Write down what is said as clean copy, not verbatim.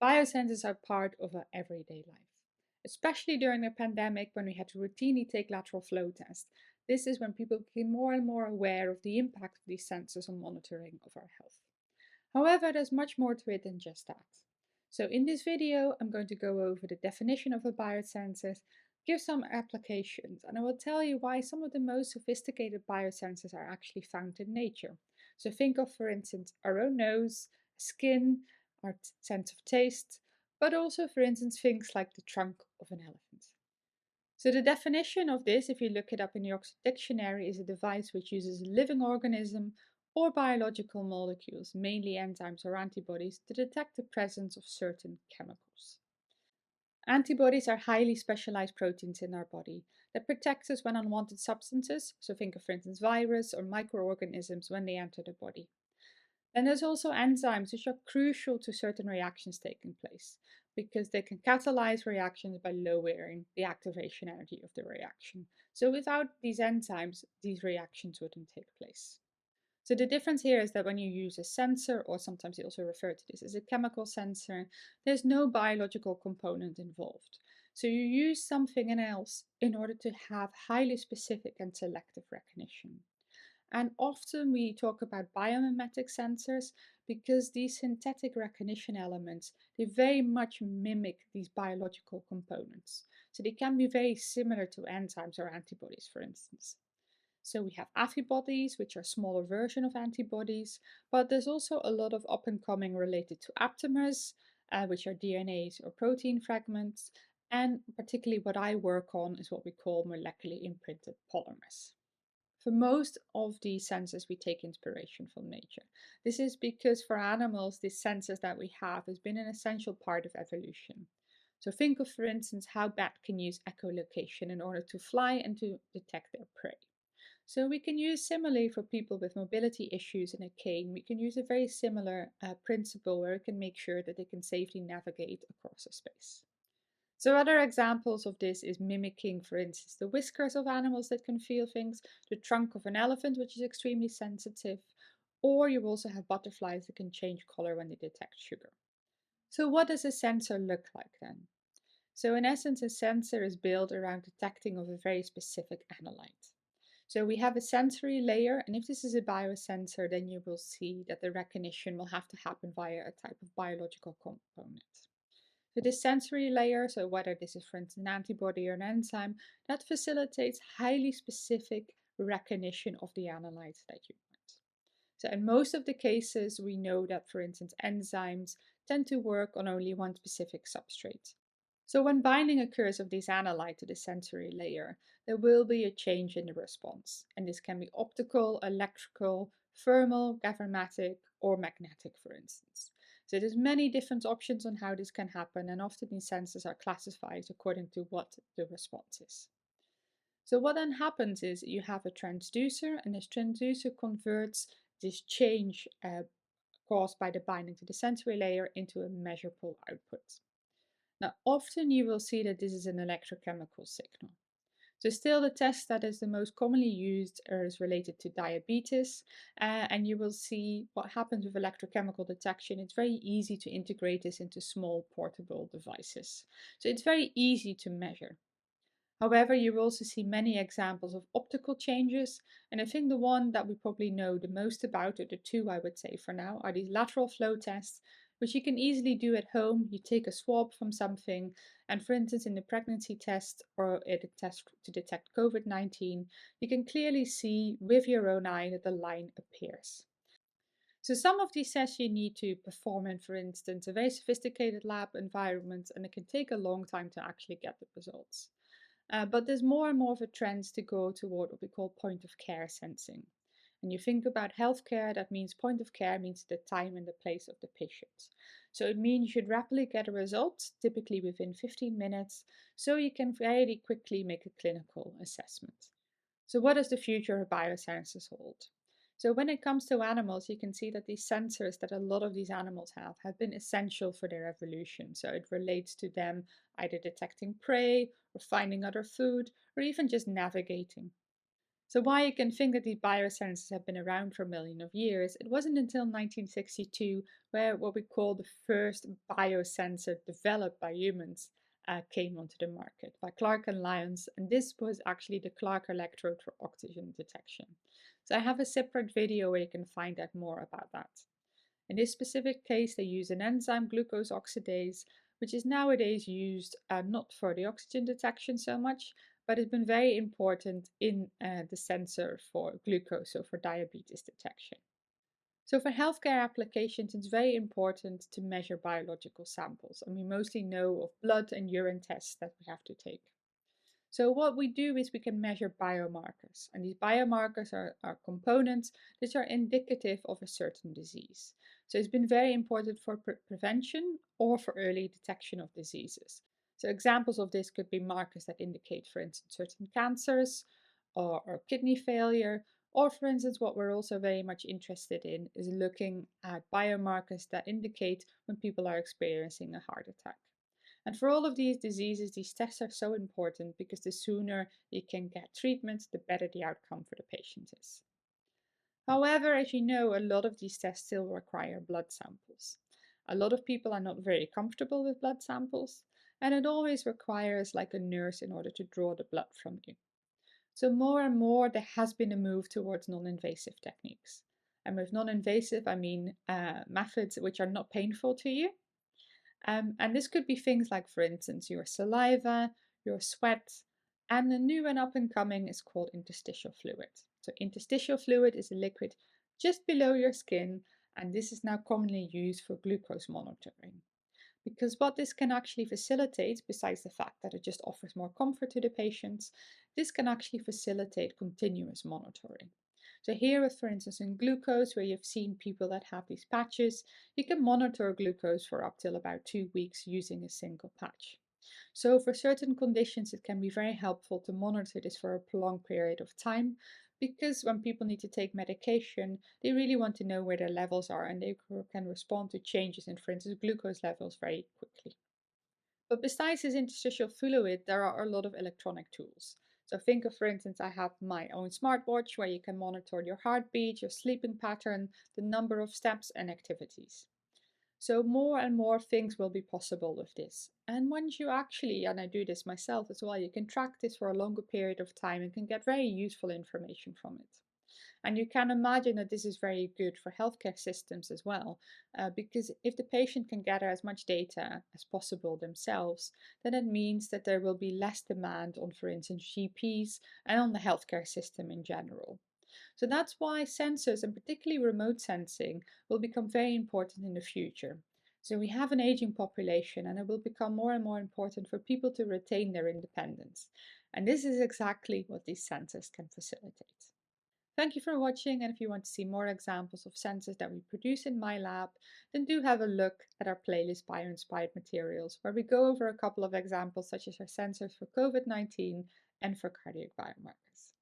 Biosensors are part of our everyday life, especially during the pandemic when we had to routinely take lateral flow tests. This is when people became more and more aware of the impact of these sensors on monitoring of our health. However, there's much more to it than just that. So in this video, I'm going to go over the definition of a biosensor, give some applications, and I will tell you why some of the most sophisticated biosensors are actually found in nature. So think of, for instance, our own nose, skin, our sense of taste, but also, for instance, things like the trunk of an elephant. So the definition of this, if you look it up in the Oxford Dictionary, is a device which uses a living organism or biological molecules, mainly enzymes or antibodies, to detect the presence of certain chemicals. Antibodies are highly specialized proteins in our body that protect us when unwanted substances, so think of, for instance, virus or microorganisms when they enter the body. Then there's also enzymes, which are crucial to certain reactions taking place because they can catalyze reactions by lowering the activation energy of the reaction. So without these enzymes, these reactions wouldn't take place. So the difference here is that when you use a sensor, or sometimes they also refer to this as a chemical sensor, there's no biological component involved. So you use something else in order to have highly specific and selective recognition. And often we talk about biomimetic sensors because these synthetic recognition elements, they very much mimic these biological components. So they can be very similar to enzymes or antibodies, for instance. So we have antibodies, which are a smaller version of antibodies, but there's also a lot of up and coming related to aptamers, which are DNAs or protein fragments, and particularly what I work on is what we call molecularly imprinted polymers. For most of these sensors, we take inspiration from nature. This is because for animals, these sensors that we have has been an essential part of evolution. So think of, for instance, how bats can use echolocation in order to fly and to detect their prey. So we can use similarly for people with mobility issues in a cane, we can use a very similar principle where we can make sure that they can safely navigate across a space. So other examples of this is mimicking, for instance, the whiskers of animals that can feel things, the trunk of an elephant, which is extremely sensitive, or you also have butterflies that can change color when they detect sugar. So what does a sensor look like then? So in essence, a sensor is built around detecting of a very specific analyte. So we have a sensory layer, and if this is a biosensor, then you will see that the recognition will have to happen via a type of biological component. So this sensory layer, so whether this is for instance an antibody or an enzyme, that facilitates highly specific recognition of the analytes that you want. So in most of the cases, we know that for instance enzymes tend to work on only one specific substrate. So when binding occurs of this analyte to the sensory layer, there will be a change in the response. And this can be optical, electrical, thermal, gravimetric, or magnetic, for instance. So there's many different options on how this can happen, and often these sensors are classified according to what the response is. So what then happens is you have a transducer, and this transducer converts this change caused by the binding to the sensory layer into a measurable output. Now, often you will see that this is an electrochemical signal. So still the test that is the most commonly used is related to diabetes, and you will see what happens with electrochemical detection. It's very easy to integrate this into small portable devices. So it's very easy to measure. However, you will also see many examples of optical changes, and I think the one that we probably know the most about, or the two I would say for now, are these lateral flow tests, which you can easily do at home. You take a swab from something, and for instance, in the pregnancy test or in a test to detect COVID-19, you can clearly see with your own eye that the line appears. So some of these tests you need to perform in, for instance, a very sophisticated lab environment, and it can take a long time to actually get the results. But there's more and more of a trend to go toward what we call point of care sensing. And you think about healthcare, that means point of care means the time and the place of the patient. So it means you should rapidly get a result, typically within 15 minutes, so you can very quickly make a clinical assessment. So what does the future of biosensors hold? So when it comes to animals, you can see that these sensors that a lot of these animals have been essential for their evolution. So it relates to them either detecting prey or finding other food or even just navigating. So while you can think that these biosensors have been around for millions of years, it wasn't until 1962 where what we call the first biosensor developed by humans came onto the market by Clark and Lyons, and this was actually the Clark electrode for oxygen detection. So I have a separate video where you can find out more about that. In this specific case, they use an enzyme glucose oxidase, which is nowadays used not for the oxygen detection so much, but it's been very important in the sensor for glucose, so for diabetes detection. So for healthcare applications, it's very important to measure biological samples, and we mostly know of blood and urine tests that we have to take. So what we do is we can measure biomarkers, and these biomarkers are components that are indicative of a certain disease. So it's been very important for prevention or for early detection of diseases. So examples of this could be markers that indicate, for instance, certain cancers or kidney failure, or for instance, what we're also very much interested in is looking at biomarkers that indicate when people are experiencing a heart attack. And for all of these diseases, these tests are so important because the sooner you can get treatment, the better the outcome for the patient is. However, as you know, a lot of these tests still require blood samples. A lot of people are not very comfortable with blood samples, and it always requires like a nurse in order to draw the blood from you. So more and more there has been a move towards non-invasive techniques. And with non-invasive, I mean methods which are not painful to you. And this could be things like, for instance, your saliva, your sweat, and the new and up and coming is called interstitial fluid. So interstitial fluid is a liquid just below your skin, and this is now commonly used for glucose monitoring. Because what this can actually facilitate, besides the fact that it just offers more comfort to the patients, this can actually facilitate continuous monitoring. So here with, for instance, in glucose, where you've seen people that have these patches, you can monitor glucose for up till about 2 weeks using a single patch. So for certain conditions, it can be very helpful to monitor this for a prolonged period of time, because when people need to take medication, they really want to know where their levels are and they can respond to changes in, for instance, glucose levels very quickly. But besides this interstitial fluid, there are a lot of electronic tools. So think of, for instance, I have my own smartwatch where you can monitor your heartbeat, your sleeping pattern, the number of steps and activities. So more and more things will be possible with this. And once you actually, and I do this myself as well, you can track this for a longer period of time and can get very useful information from it. And you can imagine that this is very good for healthcare systems as well, because if the patient can gather as much data as possible themselves, then it means that there will be less demand on, for instance, GPs and on the healthcare system in general. So that's why sensors, and particularly remote sensing, will become very important in the future. So we have an aging population, and it will become more and more important for people to retain their independence. And this is exactly what these sensors can facilitate. Thank you for watching, and if you want to see more examples of sensors that we produce in my lab, then do have a look at our playlist Bio-Inspired Materials, where we go over a couple of examples such as our sensors for COVID-19 and for cardiac biomarkers.